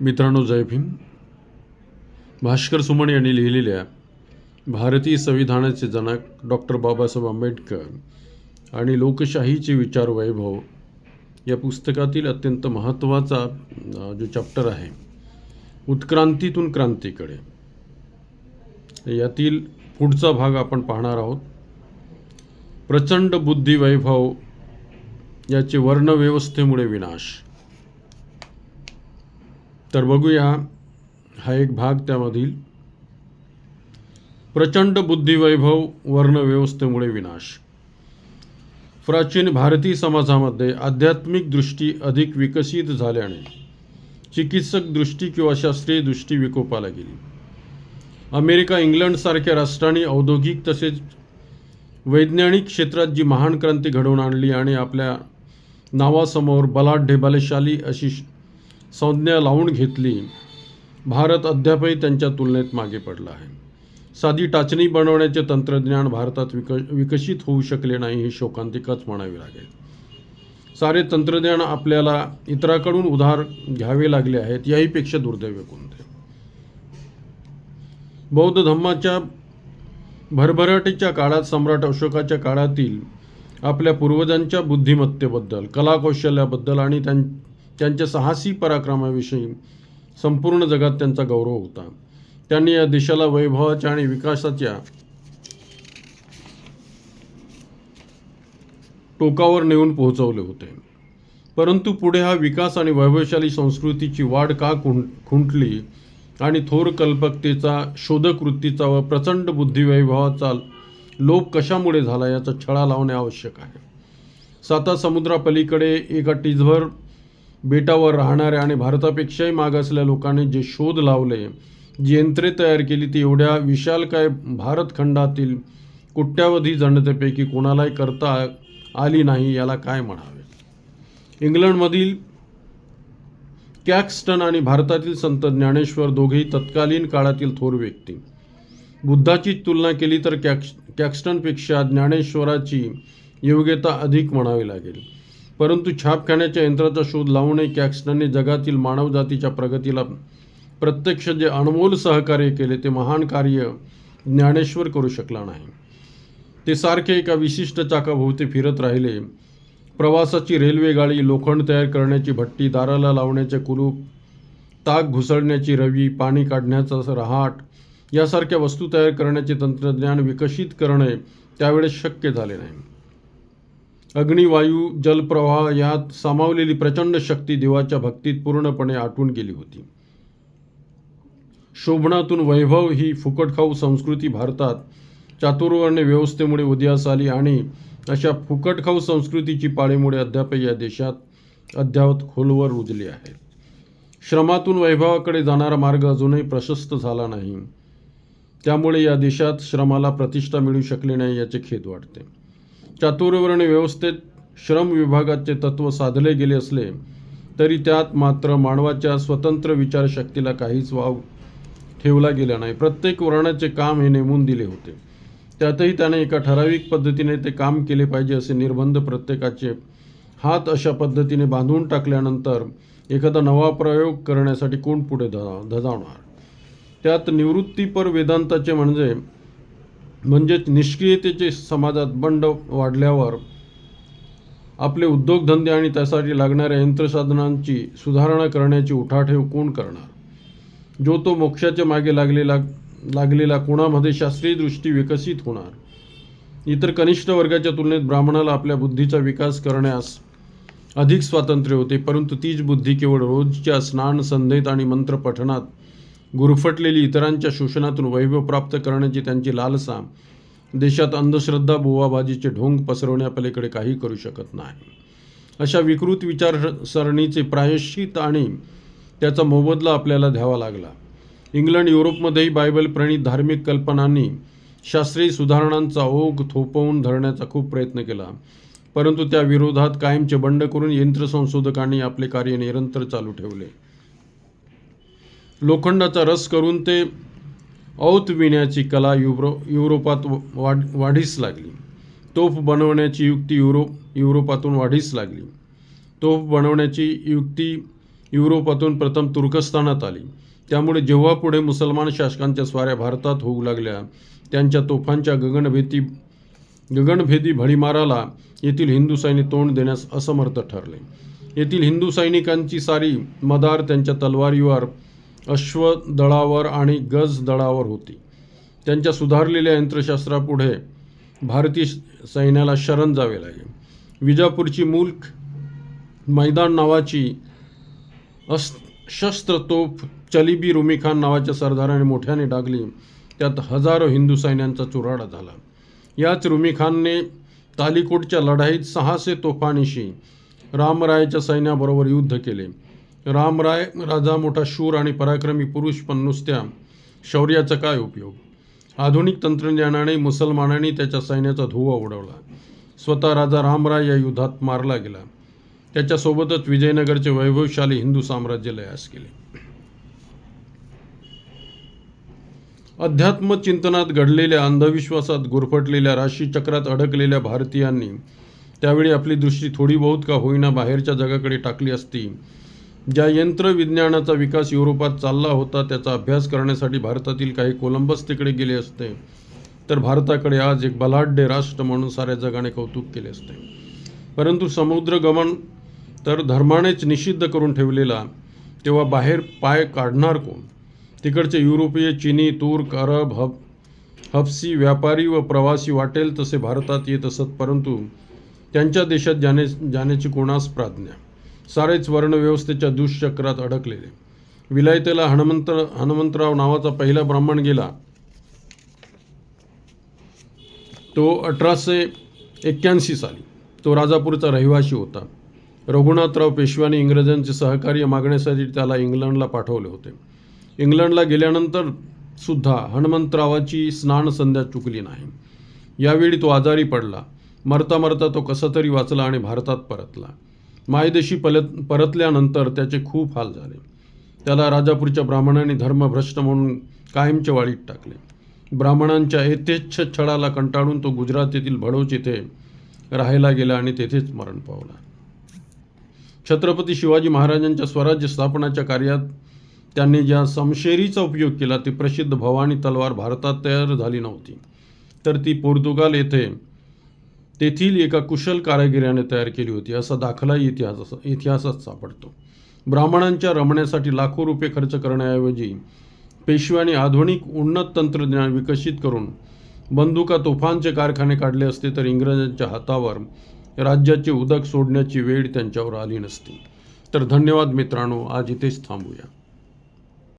मित्रांनो, जय भीम. भास्कर सुमन यांनी लिहिलेल्या भारतीय संविधानाचे जनक डॉक्टर बाबासाहेब आंबेडकर आणि लोकशाहीचे विचार वैभव या पुस्तकातील अत्यंत महत्त्वाचा जो चॅप्टर आहे, उत्क्रांतीतून क्रांतीकडे, यातील पुढचा भाग आपण पाहणार आहोत. प्रचंड बुद्धी वैभव याचे वर्णव्यवस्थेमुळे विनाश. तर बघूया हा एक भाग त्यामधील. प्रचंड बुद्धिवैभव वर्णव्यवस्थेमुळे विनाश. प्राचीन भारतीय समाजामध्ये आध्यात्मिक दृष्टी अधिक विकसित झाल्याने चिकित्सक दृष्टी किंवा शास्त्रीय दृष्टी विकोपाला गेली. अमेरिका, इंग्लंडसारख्या राष्ट्रांनी औद्योगिक तसेच वैज्ञानिक क्षेत्रात जी महान क्रांती घडवून आणली आणि आपल्या नावासमोर बलाढ्य बलशाली अशी संज्ञा लावून घेतली, भारत अद्यापही त्यांच्या तुलनेत मागे पडला आहे. साधी टाचणी बनवण्याचे तंत्रज्ञान भारतात विकसित होऊ शकले नाही, ही शोकांतिकाच म्हणावी लागेल. सारे तंत्रज्ञान आपल्याला इतरांकडून उधार घ्यावे लागले आहेत, याहीपेक्षा दुर्दैव कोणते. बौद्ध धम्माच्या भरभराटीच्या काळात सम्राट अशोकाच्या काळातील आपल्या पूर्वजांच्या बुद्धिमत्तेबद्दल, कलाकौशल्याबद्दल आणि त्यांच्या साहसी पराक्रमाविषयी संपूर्ण जगात त्यांचा गौरव होता. त्यांनी या देशाला वैभवाच्या आणि विकासाच्या टोकावर नेऊन पोहोचवले होते. परंतु पुढे हा विकास आणि वैभवशाली संस्कृतीची वाढ का खुंटली आणि थोर कल्पकतेचा, शोधक वृत्तीचा व प्रचंड बुद्धिवैभवाचा लोप कशामुळे झाला, याचा छळा लावणे आवश्यक आहे. 7 समुद्रापलीकडे एका टिचभर बेटावर राहणाऱ्या आणि भारतापेक्षाही मागासलेल्या लोकांनी जे शोध लावले, जी यंत्रे तयार केली, ती एवढ्या विशालकाय भारतखंडातील कोट्यावधी जनतेपैकी कोणालाही करता आली नाही, याला काय म्हणावे. इंग्लंडमधील कॅक्स्टन आणि भारतातील संत ज्ञानेश्वर दोघेही तत्कालीन काळातील थोर व्यक्ती. बुद्धाची तुलना केली तर कॅक्स्टनपेक्षा ज्ञानेश्वराची योग्यता अधिक म्हणावी लागेल. परंतु छापखान्याच्या यंत्राचा शोध लावूनही कॅक्स्टनने जगातील मानवजातीच्या प्रगतीला प्रत्यक्ष जे अनमोल सहकार्य केले, ते महान कार्य ज्ञानेश्वर करू शकला नाही. ते सारखे एका विशिष्ट चाकाभोवती फिरत राहिले. प्रवासाची रेल्वेगाडी, लोखंड तयार करण्याची भट्टी, दाराला लावण्याचे कुलूप, ताक घुसळण्याची रवी, पाणी काढण्याचा रहाट यासारख्या वस्तू तयार करण्याचे तंत्रज्ञान विकसित करणे त्यावेळेस शक्य झाले नाही. अग्नी, वायू, जलप्रवाह यात सामावलेली प्रचंड शक्ती देवाच्या भक्तीत पूर्णपणे आटून गेली होती. शोभनातून वैभव ही फुकटखाऊ संस्कृती भारतात चातुर्वर्ण व्यवस्थेमुळे उदयास आली आणि अशा फुकटखाऊ संस्कृतीची पाळीमुळे अद्यापही या देशात अद्यावत खोलवर रुजली आहे. श्रमातून वैभवाकडे जाणारा मार्ग अजूनही प्रशस्त झाला नाही. त्यामुळे या देशात श्रमाला प्रतिष्ठा मिळू शकली नाही, याचे खेद वाटते. चातुर्वर्ण व्यवस्थेत श्रम विभागाचे तत्त्व साधले गेले असले तरी त्यात मात्र मानवाच्या स्वतंत्र विचारशक्तीला काहीच वाव ठेवला गेला नाही. प्रत्येक वर्णाचे काम हे नेमून दिले होते. त्यातही त्याने एका ठराविक पद्धतीने ते काम केले पाहिजे असे निर्बंध. प्रत्येकाचे हात अशा पद्धतीने बांधून टाकल्यानंतर एखादा नवा प्रयोग करण्यासाठी कोण पुढे धजावणार. त्यात निवृत्तीपर वेदांताचे म्हणजेच निष्क्रियतेचे समाजात बंड वाढल्यावर आपले उद्योगधंदे आणि त्यासाठी लागणाऱ्या यंत्रसाधनांची सुधारणा करण्याची उठाठेव कोण करणार. जो तो मोक्षाच्या मागे लागलेला कोणामध्ये शास्त्रीय दृष्टी विकसित होणार. इतर कनिष्ठ वर्गाच्या तुलनेत ब्राह्मणाला आपल्या बुद्धीचा विकास करण्यास अधिक स्वातंत्र्य होते. परंतु तीच बुद्धी केवळ रोजच्या स्नान, संध्येत आणि मंत्रपठणात गुरफटलेली, इतरांच्या शोषणातून वैभव प्राप्त करण्याची त्यांची लालसा देशात अंधश्रद्धा, बुवाबाजीचे ढोंग पसरवण्यापलीकडे काही करू शकत नाही. अशा विकृत विचारसरणीचे प्रायश्चित आणि त्याचा मोबदला आपल्याला द्यावा लागला. इंग्लंड, युरोपमध्येही बायबल प्रणीत धार्मिक कल्पनांनी शास्त्रीय सुधारणांचा ओघ थोपवून धरण्याचा खूप प्रयत्न केला. परंतु त्या विरोधात कायमचे बंड करून यंत्रसंशोधकांनी आपले कार्य निरंतर चालू ठेवले. लोखंडाचा रस करून ते औत विण्याची कला युरोपात वाढीस लागली. तोफ बनवण्याची युक्ती युरोपातून वाढीस लागली. तोफ बनवण्याची युक्ती युरोपातून प्रथम तुर्कस्तानात आली. त्यामुळे जेव्हा पुढे मुसलमान शासकांच्या स्वाऱ्या भारतात होऊ लागल्या, त्यांच्या तोफांच्या गगनभेदी भडीमाराला येथील हिंदू सैनिक तोंड देण्यास असमर्थ ठरले. येथील हिंदू सैनिकांची सारी मदार त्यांच्या तलवारीवर, अश्वदळावर आणि गजदळावर होती. त्यांच्या सुधारलेल्या यंत्रशास्त्रापुढे भारतीय सैन्याला शरण जावे लागे. विजापूरची मुल्क मैदान नावाची शस्त्र तोफ चलिबी रुमीखान नावाच्या सरदाराने मोठ्याने डागली. त्यात हजारो हिंदू सैन्यांचा चुराडा झाला. याच रुमीखानने तालिकोटच्या लढाईत 600 तोफांनिशी रामरायच्या सैन्याबरोबर युद्ध केले. रामराय राजा मोठा शूर आणि पराक्रमी पुरुष, पण नुसत्या शौर्याचा काय उपयोग. आधुनिक तंत्रज्ञानाने मुसलमानांनी त्याच्या सैन्याचा धुव्वा उडवला. स्वतः राजा रामराय या युद्धात मारला गेला. त्याच्यासोबतच विजयनगरचे वैभवशाली हिंदू साम्राज्य लयास गेले. अध्यात्म चिंतनात घडलेल्या, अंधविश्वासात गुरफटलेल्या, राशीचक्रात अडकलेल्या भारतीयांनी त्यावेळी आपली दृष्टी थोडी बहुत का होईना बाहेरच्या जगाकडे टाकली असती. ज्या यंत्रविज्ञानाचा विकास युरोपात चालला होता, त्याचा अभ्यास करण्यासाठी भारतातील काही कोलंबस तिकडे गेले असते, तर भारताकडे आज एक बलाढ्य राष्ट्र म्हणून साऱ्या जगाने कौतुक केले असते. परंतु समुद्रगमन तर धर्मानेच निषिद्ध करून ठेवलेला, तेव्हा बाहेर पाय काढणार कोण. तिकडचे युरोपीय, चीनी, तुर्क, अरब, हबसी व्यापारी व प्रवासी वाटेल तसे भारतात येत असत, परंतु त्यांच्या देशात जाण्याची कोणास प्राज्ञा. सारेच वर्णव्यवस्थेच्या दुष्चक्रात अडकलेले. विलायतेला हनुमंतराव नावाचा पहिला ब्राह्मण गेला. तो 1881 साली. तो राजापूरचा रहिवासी होता. रघुनाथराव पेशव्यांनी इंग्रजांचे सहकार्य मागण्यासाठी त्याला इंग्लंडला पाठवले होते. इंग्लंडला गेल्यानंतर सुद्धा हनुमंतरावाची स्नान संध्या चुकली नाही. यावेळी तो आजारी पडला. मरता मरता तो कसा तरी वाचला आणि भारतात परतला. मायदेशी परतल्यानंतर त्याचे खूप हाल झाले. त्याला राजापूरच्या ब्राह्मणांनी धर्मभ्रष्ट म्हणून कायमच्या वाळीत टाकले. ब्राह्मणांच्या यथेच्छ छळाला कंटाळून तो गुजरात येथील भडोच येथे राहायला गेला आणि तेथेच मरण पावला. छत्रपती शिवाजी महाराजांच्या स्वराज्य स्थापनाच्या कार्यात त्यांनी ज्या समशेरीचा उपयोग केला, ती प्रसिद्ध भवानी तलवार भारतात तयार झाली नव्हती, तर ती पोर्तुगाल येथे तेथील एका कुशल कारागिराने तयार केली होती, असा दाखलाही इतिहासात सापडतो. ब्राह्मणांच्या रमण्यासाठी लाखो रुपये खर्च करण्याऐवजी पेशव्यांनी आधुनिक उन्नत तंत्रज्ञान विकसित करून बंदुका, तोफांचे कारखाने काढले असते, तर इंग्रजांच्या हातावर राज्याचे उदक सोडण्याची वेळ त्यांच्यावर आली नसती. तर धन्यवाद मित्रांनो, आज इथेच थांबूया.